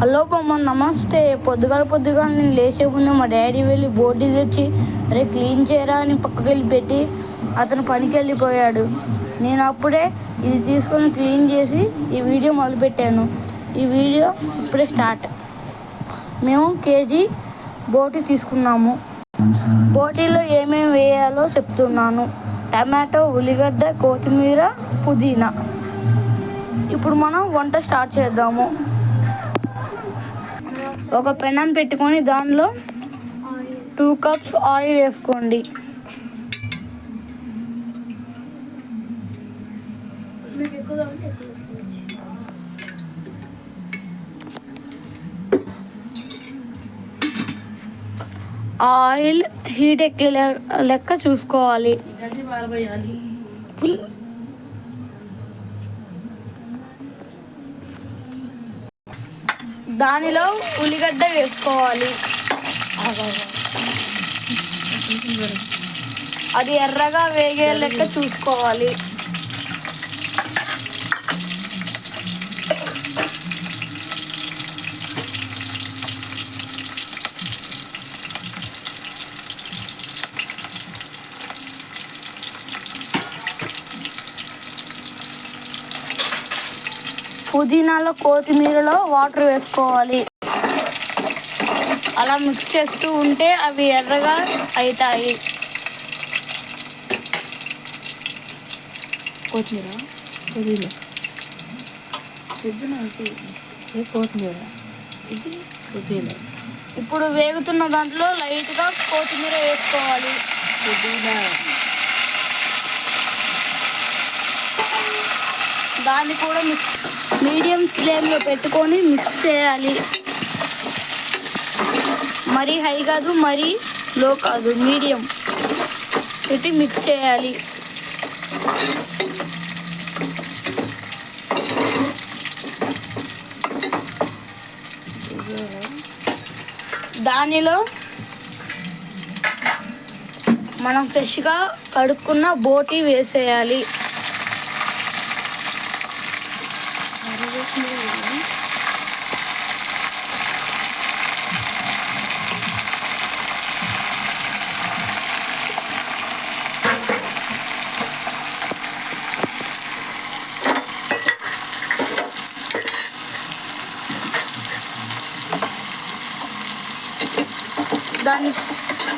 Hello బొమ్మ, నమస్తే. పొద్దుగాల నేను లేచే ముందు మా డాడీ వెళ్ళి బోటి తెచ్చి అరే క్లీన్ చేయరా అని పక్కకి వెళ్ళి పెట్టి అతను పనికి వెళ్ళిపోయాడు. నేను అప్పుడే ఇది తీసుకొని క్లీన్ చేసి ఈ వీడియో మొదలుపెట్టాను. ఈ వీడియో ఇప్పుడే స్టార్ట్. మేము కేజీ బోటి తీసుకున్నాము. బోటీలో ఏమేమి వేయాలో చెప్తున్నాను. టమాటో, ఉల్లిగడ్డ, కొత్తిమీర, పుదీనా. ఇప్పుడు మనం వంట స్టార్ట్ చేద్దాము. ఒక పెనం పెట్టుకొని దానిలో 2 కప్స్ ఆయిల్ వేసుకోండి. ఆయిల్ హీట్ ఎక్కే లెక్క చూసుకోవాలి. దానిలో ఉల్లిగడ్డ వేసుకోవాలి. అది ఎర్రగా వేగే లెక్క చూసుకోవాలి. పుదీనాలో, కొత్తిమీరలో వాటర్ వేసుకోవాలి. అలా మిక్స్ చేస్తూ ఉంటే అవి ఎర్రగా అవుతాయి. ఇప్పుడు వేగుతున్న దాంట్లో లైట్గా కొత్తిమీర వేసుకోవాలి. దాన్ని కూడా మీడియం ఫ్లేమ్లో పెట్టుకొని మిక్స్ చేయాలి. మరీ హై కాదు, మరీ లో కాదు, మీడియం పెట్టి మిక్స్ చేయాలి. దానిలో మనం ఫ్రెష్గా కడుక్కున్న బోటి వేసేయాలి.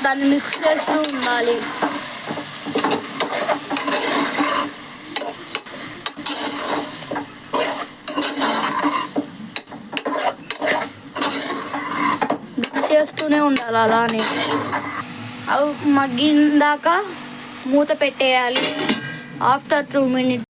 దాన్ని మిక్స్ చేస్తూ ఉండాలి. మిక్స్ చేస్తూనే ఉండాలి. అలానే అవి మగ్గిందాక మూత పెట్టేయాలి. After 2 minutes